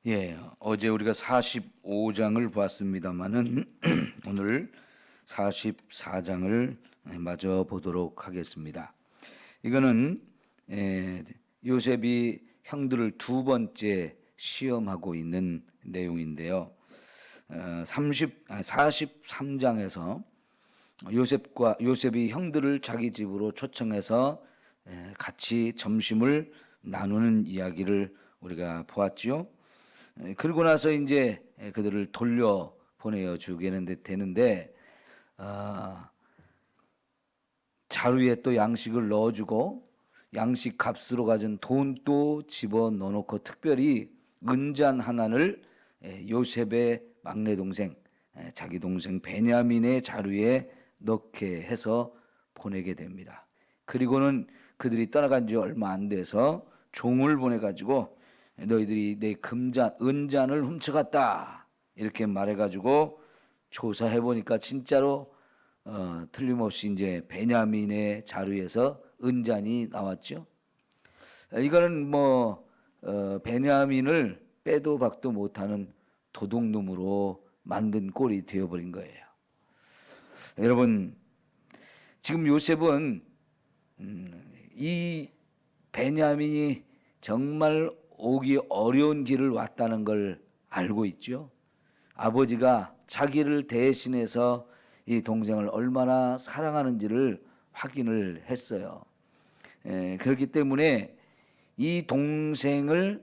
예, 어제 우리가 45장을 보았습니다마는 오늘 44장을 마저 보도록 하겠습니다. 이거는 요셉이 형들을 두 번째 시험하고 있는 내용인데요. 43장에서 요셉이 형들을 자기 집으로 초청해서 같이 점심을 나누는 이야기를 우리가 보았죠. 그리고 나서 이제 그들을 돌려 보내어 주게 되는데 자루에 또 양식을 넣어주고 양식 값으로 가진 돈도 집어 넣어놓고 특별히 은잔 하나를 요셉의 막내 동생 자기 동생 베냐민의 자루에 넣게 해서 보내게 됩니다. 그리고는 그들이 떠나간 지 얼마 안 돼서 종을 보내가지고 너희들이 내 은잔을 훔쳐갔다 이렇게 말해가지고 조사해 보니까 진짜로 틀림없이 이제 베냐민의 자루에서 은잔이 나왔죠. 이거는 베냐민을 빼도 박도 못하는 도둑놈으로 만든 꼴이 되어버린 거예요. 여러분, 지금 요셉은 이 베냐민이 정말 오기 어려운 길을 왔다는 걸 알고 있죠. 아버지가 자기를 대신해서 이 동생을 얼마나 사랑하는지를 확인을 했어요. 그렇기 때문에 이 동생을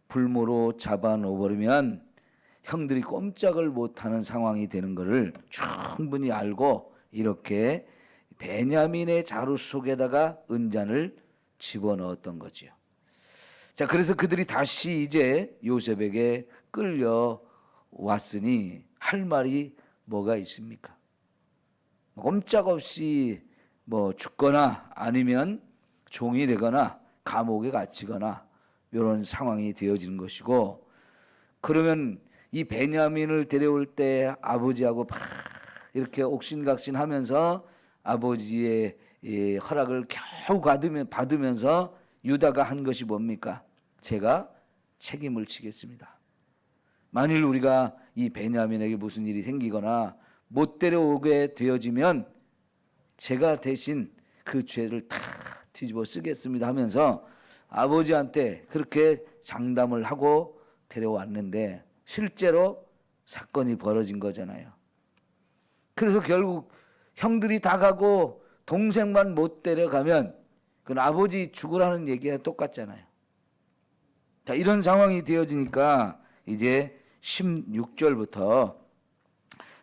불모로 잡아놓아버리면 형들이 꼼짝을 못하는 상황이 되는 것을 충분히 알고 이렇게 베냐민의 자루 속에다가 은잔을 집어넣었던 거죠. 자, 그래서 그들이 다시 이제 요셉에게 끌려왔으니 할 말이 뭐가 있습니까? 꼼짝없이 죽거나 아니면 종이 되거나 감옥에 갇히거나 이런 상황이 되어지는 것이고, 그러면 이 베냐민을 데려올 때 아버지하고 막 이렇게 옥신각신하면서 아버지의 허락을 겨우 받으면서 유다가 한 것이 뭡니까? 제가 책임을 지겠습니다. 만일 우리가 이 베냐민에게 무슨 일이 생기거나 못 데려오게 되어지면 제가 대신 그 죄를 다 뒤집어 쓰겠습니다 하면서 아버지한테 그렇게 장담을 하고 데려왔는데 실제로 사건이 벌어진 거잖아요. 그래서 결국 형들이 다 가고 동생만 못 데려가면 그건 아버지 죽으라는 얘기가 똑같잖아요. 자, 이런 상황이 되어지니까 이제 16절부터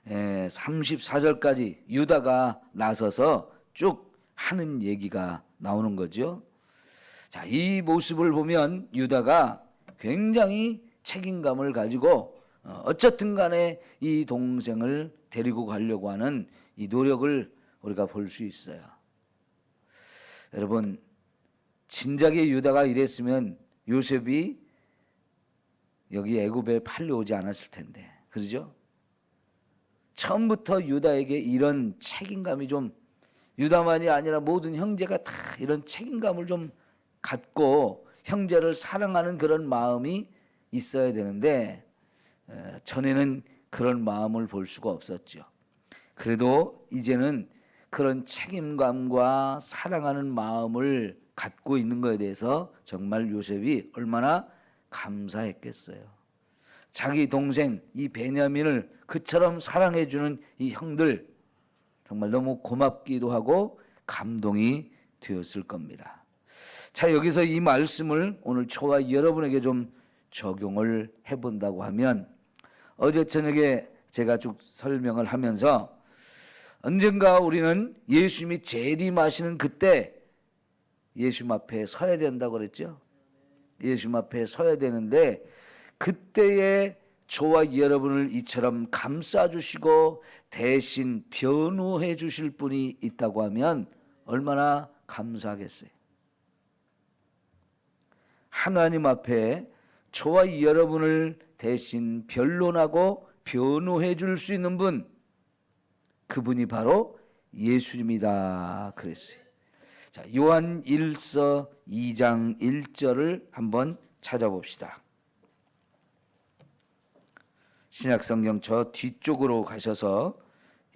34절까지 유다가 나서서 쭉 하는 얘기가 나오는 거죠. 자, 이 모습을 보면 유다가 굉장히 책임감을 가지고 어쨌든 간에 이 동생을 데리고 가려고 하는 이 노력을 우리가 볼 수 있어요. 여러분, 진작에 유다가 이랬으면 요셉이 여기 애굽에 팔려오지 않았을 텐데, 그러죠? 처음부터 유다에게 이런 책임감이 좀, 유다만이 아니라 모든 형제가 다 이런 책임감을 좀 갖고 형제를 사랑하는 그런 마음이 있어야 되는데 전에는 그런 마음을 볼 수가 없었죠. 그래도 이제는 그런 책임감과 사랑하는 마음을 갖고 있는 것에 대해서 정말 요셉이 얼마나 감사했겠어요. 자기 동생 이 베냐민을 그처럼 사랑해주는 이 형들 정말 너무 고맙기도 하고 감동이 되었을 겁니다. 자, 여기서 이 말씀을 오늘 저와 여러분에게 좀 적용을 해본다고 하면, 어제 저녁에 제가 쭉 설명을 하면서 언젠가 우리는 예수님이 재림하시는 그때 예수님 앞에 서야 된다고 그랬죠. 예수님 앞에 서야 되는데 그때에 저와 여러분을 이처럼 감싸주시고 대신 변호해 주실 분이 있다고 하면 얼마나 감사하겠어요. 하나님 앞에 저와 여러분을 대신 변론하고 변호해 줄 수 있는 분, 그분이 바로 예수님이다 그랬어요. 자, 요한 1서 2장 1절을 한번 찾아봅시다. 신약 성경 저 뒤쪽으로 가셔서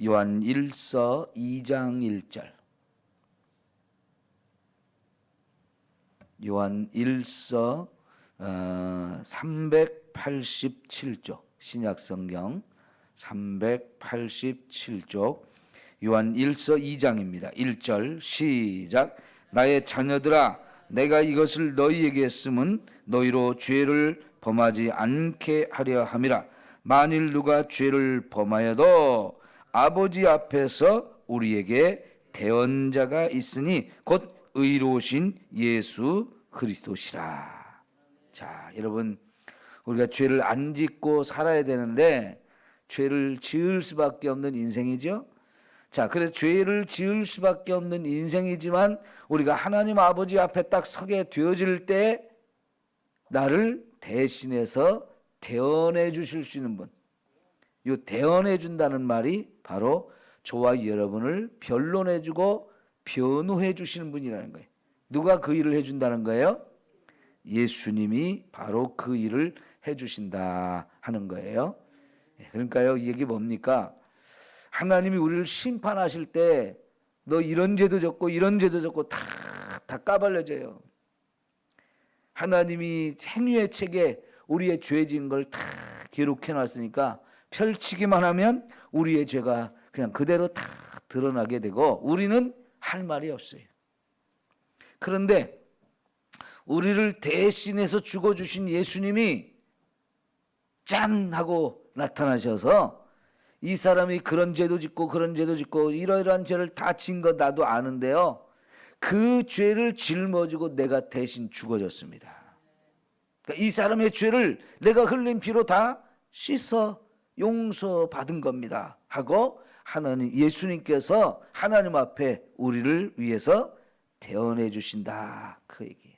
요한 1서 2장 1절. 요한 1서 387쪽. 신약 성경 387쪽. 요한 1서 2장입니다. 1절 시작. 나의 자녀들아 내가 이것을 너희에게 했음은 너희로 죄를 범하지 않게 하려 함이라. 만일 누가 죄를 범하여도 아버지 앞에서 우리에게 대언자가 있으니 곧 의로우신 예수 그리스도시라. 자, 여러분, 우리가 죄를 안 짓고 살아야 되는데 죄를 지을 수밖에 없는 인생이죠. 자, 그래서 죄를 지을 수밖에 없는 인생이지만 우리가 하나님 아버지 앞에 딱 서게 되어질 때 나를 대신해서 대언해 주실 수 있는 분, 이 대언해 준다는 말이 바로 저와 여러분을 변론해 주고 변호해 주시는 분이라는 거예요. 누가 그 일을 해준다는 거예요? 예수님이 바로 그 일을 해주신다 하는 거예요. 그러니까요, 이 얘기 뭡니까? 하나님이 우리를 심판하실 때 너 이런 죄도 졌고 이런 죄도 졌고 다 까발려져요. 하나님이 생유의 책에 우리의 죄 지은 걸 다 기록해 놨으니까 펼치기만 하면 우리의 죄가 그냥 그대로 다 드러나게 되고 우리는 할 말이 없어요. 그런데 우리를 대신해서 죽어주신 예수님이 짠 하고 나타나셔서 이 사람이 그런 죄도 짓고 그런 죄도 짓고 이러이러한 죄를 다 진 거 나도 아는데요, 그 죄를 짊어지고 내가 대신 죽어졌습니다. 그러니까 이 사람의 죄를 내가 흘린 피로 다 씻어 용서받은 겁니다 하고 하나님, 예수님께서 하나님 앞에 우리를 위해서 대언해 주신다, 그 얘기예요.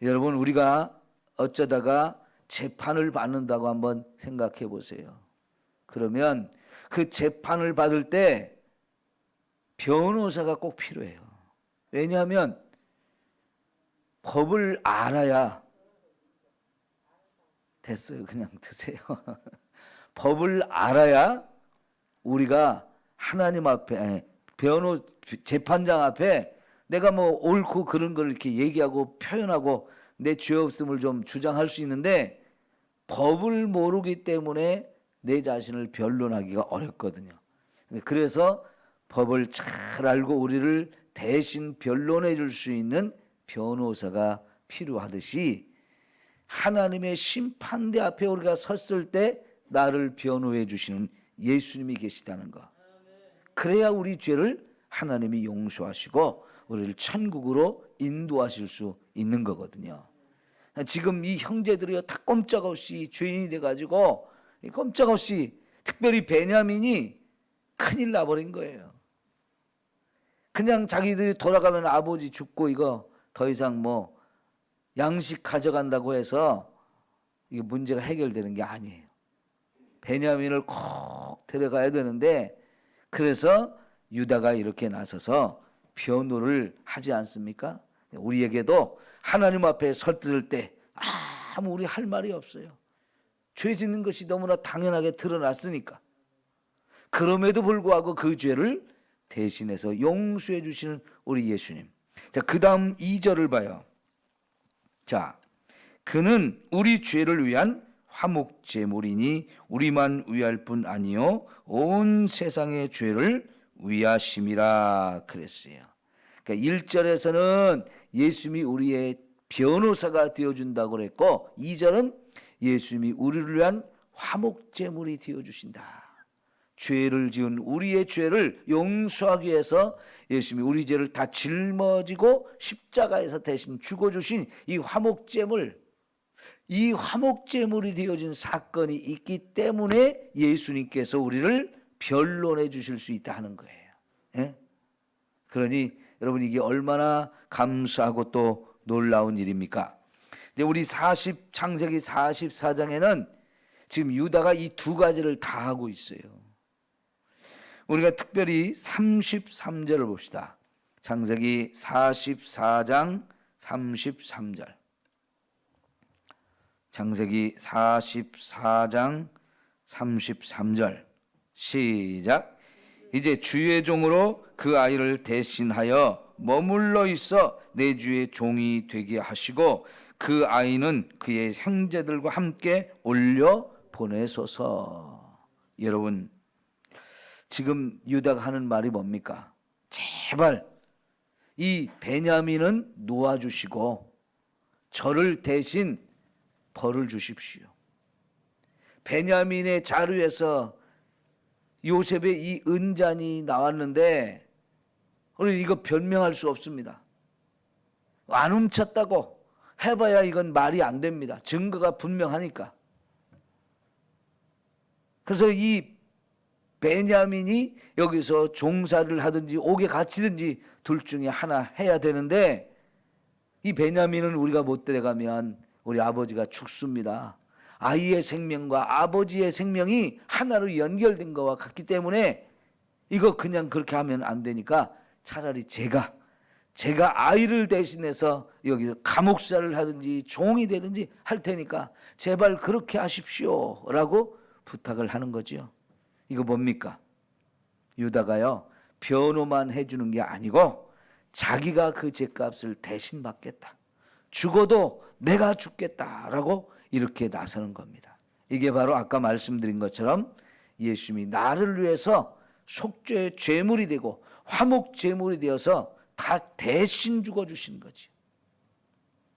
여러분, 우리가 어쩌다가 재판을 받는다고 한번 생각해 보세요. 그러면 그 재판을 받을 때 변호사가 꼭 필요해요. 왜냐하면 법을 알아야 됐어요. 그냥 드세요. 법을 알아야 우리가 하나님 앞에, 재판장 앞에 내가 뭐 옳고 그런 걸 이렇게 얘기하고 표현하고 내 죄 없음을 좀 주장할 수 있는데 법을 모르기 때문에 내 자신을 변론하기가 어렵거든요. 그래서 법을 잘 알고 우리를 대신 변론해 줄 수 있는 변호사가 필요하듯이 하나님의 심판대 앞에 우리가 섰을 때 나를 변호해 주시는 예수님이 계시다는 거. 그래야 우리 죄를 하나님이 용서하시고 우리를 천국으로 인도하실 수 있는 거거든요. 지금 이 형제들이요 다 꼼짝없이 죄인이 돼가지고 꼼짝없이, 특별히 베냐민이 큰일 나버린 거예요. 그냥 자기들이 돌아가면 아버지 죽고 이거 더 이상 뭐 양식 가져간다고 해서 이게 문제가 해결되는 게 아니에요. 베냐민을 꼭 데려가야 되는데, 그래서 유다가 이렇게 나서서 변호를 하지 않습니까? 우리에게도 하나님 앞에 설득할 때 아무 우리 할 말이 없어요. 죄 짓는 것이 너무나 당연하게 드러났으니까. 그럼에도 불구하고 그 죄를 대신해서 용서해 주시는 우리 예수님. 자, 그 다음 2절을 봐요. 자, 그는 우리 죄를 위한 화목제물이니 우리만 위할 뿐 아니요 온 세상의 죄를 위하심이라 그랬어요. 그러니까 1절에서는 예수님이 우리의 변호사가 되어준다고 그랬고 2절은 예수님이 우리를 위한 화목제물이 되어주신다. 죄를 지은 우리의 죄를 용서하기 위해서 예수님이 우리 죄를 다 짊어지고 십자가에서 대신 죽어주신 이 화목제물, 이 화목제물이 되어진 사건이 있기 때문에 예수님께서 우리를 변론해 주실 수 있다 하는 거예요. 예? 그러니 여러분, 이게 얼마나 감사하고 또 놀라운 일입니까? 근데 우리 창세기 44장에는 지금 유다가 이 두 가지를 다 하고 있어요. 우리가 특별히 33절을 봅시다. 창세기 44장 33절. 창세기 44장 33절 시작. 이제 주의 종으로 그 아이를 대신하여 머물러 있어 내 주의 종이 되게 하시고 그 아이는 그의 형제들과 함께 올려 보내소서. 여러분, 지금 유다가 하는 말이 뭡니까? 제발 이 베냐민은 놓아주시고 저를 대신 벌을 주십시오. 베냐민의 자루에서 요셉의 이 은잔이 나왔는데 우리 이거 변명할 수 없습니다. 안 훔쳤다고 해봐야 이건 말이 안 됩니다. 증거가 분명하니까. 그래서 이 베냐민이 여기서 종사를 하든지 옥에 갇히든지 둘 중에 하나 해야 되는데 이 베냐민은 우리가 못 데려가면 우리 아버지가 죽습니다. 아이의 생명과 아버지의 생명이 하나로 연결된 것과 같기 때문에 이거 그냥 그렇게 하면 안 되니까 차라리 제가 아이를 대신해서 여기서 감옥살을 하든지 종이 되든지 할 테니까 제발 그렇게 하십시오 라고 부탁을 하는 거죠. 이거 뭡니까? 유다가요 변호만 해주는 게 아니고 자기가 그 죗값을 대신 받겠다. 죽어도 내가 죽겠다라고 이렇게 나서는 겁니다. 이게 바로 아까 말씀드린 것처럼 예수님이 나를 위해서 속죄의 죄물이 되고 화목 제물이 되어서 다 대신 죽어주신 거지.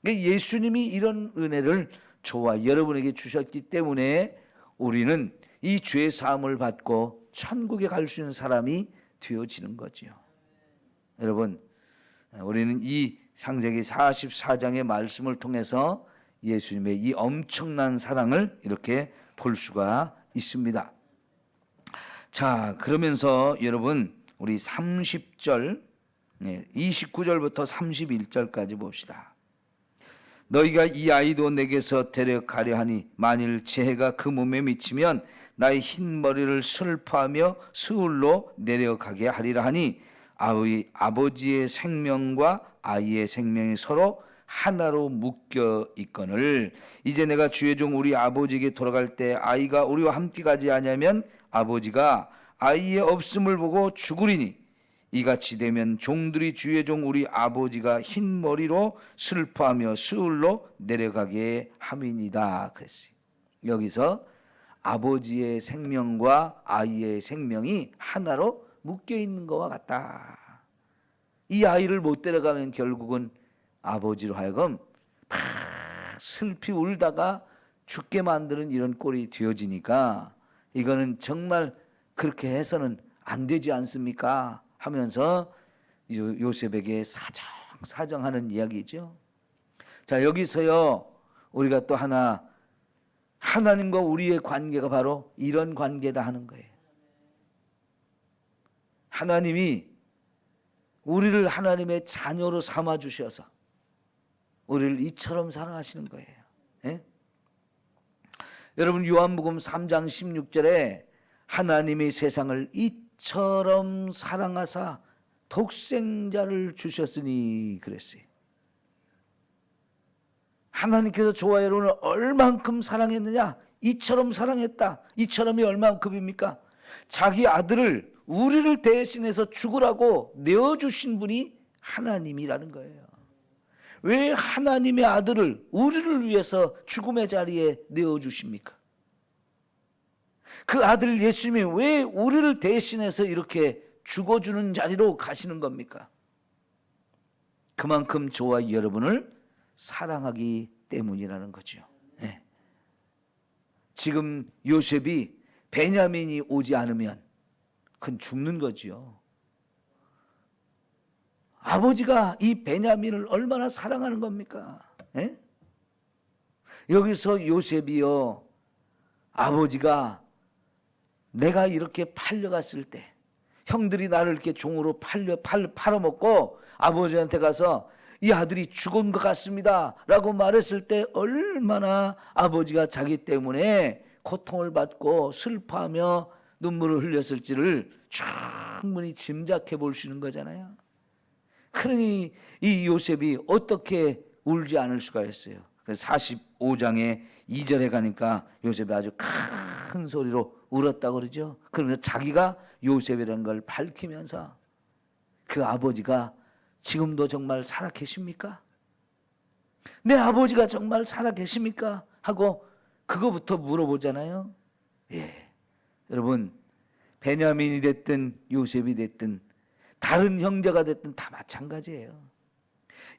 예수님이 이런 은혜를 저와 여러분에게 주셨기 때문에 우리는 이 죄 사함을 받고 천국에 갈 수 있는 사람이 되어지는 거지요. 여러분, 우리는 이 창세기 44장의 말씀을 통해서 예수님의 이 엄청난 사랑을 이렇게 볼 수가 있습니다. 자, 그러면서 여러분 우리 30절 29절부터 31절까지 봅시다. 너희가 이 아이도 내게서 데려가려 하니 만일 재해가 그 몸에 미치면 나의 흰 머리를 슬퍼하며 스울로 내려가게 하리라 하니 아버지의 생명과 아이의 생명이 서로 하나로 묶여 있거늘 이제 내가 주의 종 우리 아버지에게 돌아갈 때 아이가 우리와 함께 가지 아니하면 아버지가 아이의 없음을 보고 죽으리니 이같이 되면 종들이 주의 종 우리 아버지가 흰 머리로 슬퍼하며 스울로 내려가게 함이니이다 그랬어요. 여기서 아버지의 생명과 아이의 생명이 하나로 묶여 있는 것과 같다. 이 아이를 못 데려가면 결국은 아버지로 하여금 막 슬피 울다가 죽게 만드는 이런 꼴이 되어지니까 이거는 정말 그렇게 해서는 안 되지 않습니까? 하면서 요셉에게 사정하는 이야기죠. 자, 여기서요 우리가 또 하나님과 우리의 관계가 바로 이런 관계다 하는 거예요. 하나님이 우리를 하나님의 자녀로 삼아 주셔서 우리를 이처럼 사랑하시는 거예요. 예? 여러분 요한복음 3장 16절에 하나님이 세상을 이처럼 사랑하사 독생자를 주셨으니 그랬어요. 하나님께서 저와 여러분을 얼만큼 사랑했느냐? 이처럼 사랑했다. 이처럼이 얼만큼입니까? 자기 아들을 우리를 대신해서 죽으라고 내어주신 분이 하나님이라는 거예요. 왜 하나님의 아들을 우리를 위해서 죽음의 자리에 내어주십니까? 그 아들 예수님이 왜 우리를 대신해서 이렇게 죽어주는 자리로 가시는 겁니까? 그만큼 저와 여러분을 사랑하기 때문이라는 거죠. 네. 지금 요셉이 베냐민이 오지 않으면 그건 죽는 거지요. 아버지가 이 베냐민을 얼마나 사랑하는 겁니까? 네? 여기서 요셉이요 아버지가 내가 이렇게 팔려갔을 때 형들이 나를 이렇게 종으로 팔아먹고 아버지한테 가서 이 아들이 죽은 것 같습니다 라고 말했을 때 얼마나 아버지가 자기 때문에 고통을 받고 슬퍼하며 눈물을 흘렸을지를 충분히 짐작해 볼 수 있는 거잖아요. 그러니 이 요셉이 어떻게 울지 않을 수가 있어요. 그래서 45장의 2절에 가니까 요셉이 아주 큰 큰 소리로 울었다고 그러죠. 그러면서 자기가 요셉이라는 걸 밝히면서 그 아버지가 지금도 정말 살아 계십니까? 내 아버지가 정말 살아 계십니까? 하고 그거부터 물어보잖아요. 예. 여러분, 베냐민이 됐든 요셉이 됐든 다른 형제가 됐든 다 마찬가지예요.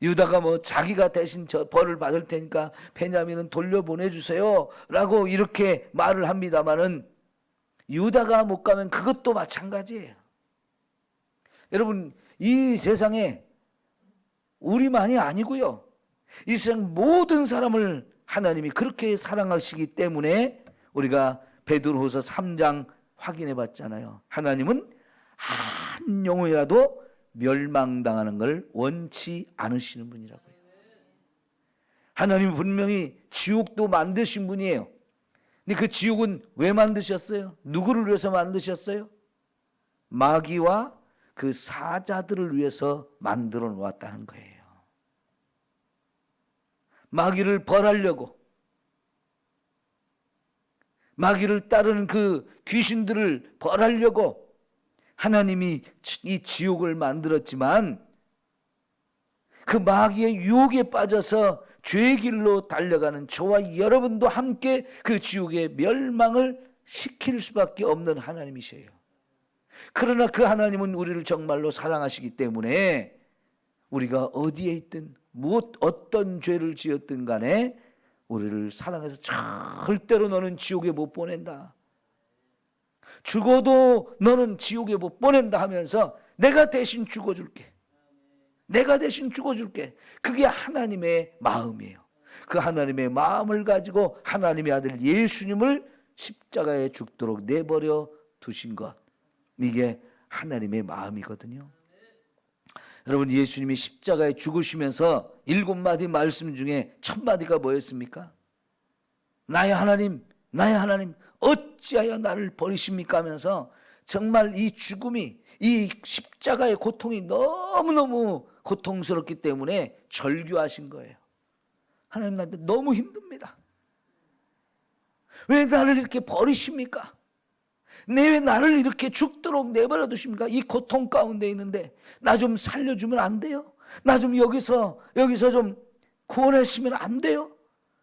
유다가 뭐 자기가 대신 저 벌을 받을 테니까 베냐민은 돌려보내주세요 라고 이렇게 말을 합니다마는 유다가 못 가면 그것도 마찬가지예요. 여러분, 이 세상에 우리만이 아니고요, 이 세상 모든 사람을 하나님이 그렇게 사랑하시기 때문에 우리가 베드로후서 3장 확인해 봤잖아요. 하나님은 한 영혼이라도 멸망당하는 걸 원치 않으시는 분이라고요. 하나님은 분명히 지옥도 만드신 분이에요. 근데 그 지옥은 왜 만드셨어요? 누구를 위해서 만드셨어요? 마귀와 그 사자들을 위해서 만들어 놓았다는 거예요. 마귀를 벌하려고, 마귀를 따르는 그 귀신들을 벌하려고 하나님이 이 지옥을 만들었지만 그 마귀의 유혹에 빠져서 죄의 길로 달려가는 저와 여러분도 함께 그 지옥의 멸망을 시킬 수밖에 없는 하나님이세요. 그러나 그 하나님은 우리를 정말로 사랑하시기 때문에 우리가 어디에 있든 어떤 죄를 지었든 간에 우리를 사랑해서 절대로 너는 지옥에 못 보낸다, 죽어도 너는 지옥에 못 보낸다 하면서 내가 대신 죽어줄게, 내가 대신 죽어줄게. 그게 하나님의 마음이에요. 그 하나님의 마음을 가지고 하나님의 아들 예수님을 십자가에 죽도록 내버려 두신 것, 이게 하나님의 마음이거든요. 여러분, 예수님이 십자가에 죽으시면서 7마디 말씀 중에 첫 마디가 뭐였습니까? 나의 하나님, 나의 하나님, 어찌하여 나를 버리십니까? 하면서 정말 이 죽음이, 이 십자가의 고통이 너무너무 고통스럽기 때문에 절규하신 거예요. 하나님, 나한테 너무 힘듭니다. 왜 나를 이렇게 버리십니까? 왜 나를 이렇게 죽도록 내버려 두십니까? 이 고통 가운데 있는데 나 좀 살려주면 안 돼요? 나 좀 여기서 좀 구원하시면 안 돼요?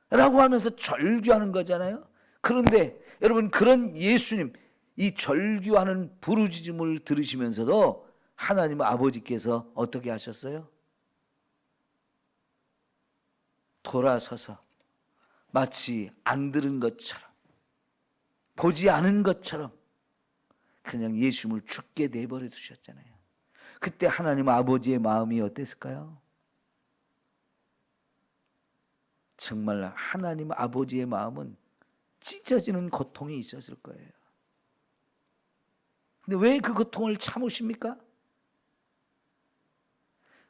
라고 하면서 절규하는 거잖아요. 그런데 여러분, 그런 예수님, 이 절규하는 부르짖음을 들으시면서도 하나님 아버지께서 어떻게 하셨어요? 돌아서서 마치 안 들은 것처럼, 보지 않은 것처럼 그냥 예수님을 죽게 내버려 두셨잖아요. 그때 하나님 아버지의 마음이 어땠을까요? 정말 하나님 아버지의 마음은 찢어지는 고통이 있었을 거예요. 근데 왜 그 고통을 참으십니까?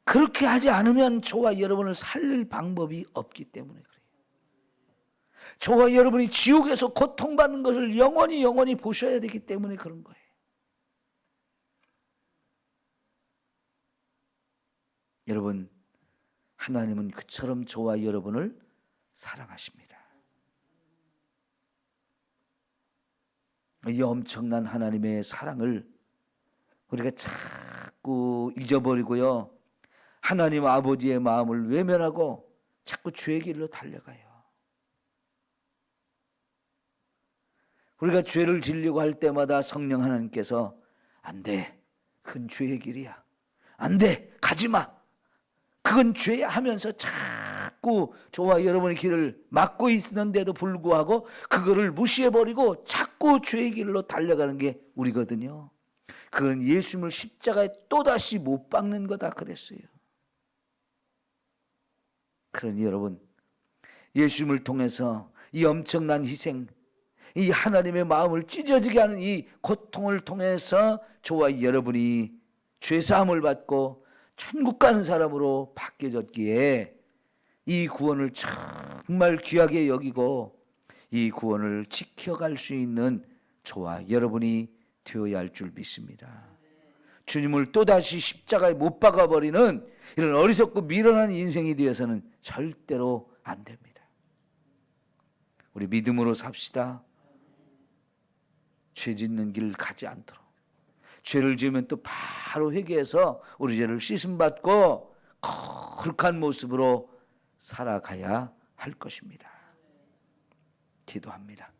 그렇게 하지 않으면 저와 여러분을 살릴 방법이 없기 때문에 그래요. 저와 여러분이 지옥에서 고통받는 것을 영원히 보셔야 되기 때문에 그런 거예요. 여러분, 하나님은 그처럼 저와 여러분을 사랑하십니다. 이 엄청난 하나님의 사랑을 우리가 자꾸 잊어버리고요, 하나님 아버지의 마음을 외면하고 자꾸 죄의 길로 달려가요. 우리가 죄를 지으려고 할 때마다 성령 하나님께서 안 돼, 그건 죄의 길이야, 안 돼, 가지마, 그건 죄야 하면서 자꾸 저와 여러분의 길을 막고 있는데도 불구하고 그거를 무시해버리고 자꾸 죄의 길로 달려가는 게 우리거든요. 그건 예수님을 십자가에 또다시 못 박는 거다 그랬어요. 그러니 여러분, 예수님을 통해서 이 엄청난 희생, 이 하나님의 마음을 찢어지게 하는 이 고통을 통해서 저와 여러분이 죄사함을 받고 천국 가는 사람으로 바뀌어졌기에 이 구원을 정말 귀하게 여기고 이 구원을 지켜갈 수 있는 저와 여러분이 되어야 할 줄 믿습니다. 주님을 또다시 십자가에 못 박아버리는 이런 어리석고 미련한 인생이 되어서는 절대로 안 됩니다. 우리 믿음으로 삽시다. 죄 짓는 길 가지 않도록, 죄를 지으면 또 바로 회개해서 우리 죄를 씻음받고 거룩한 모습으로 살아가야 할 것입니다. 기도합니다.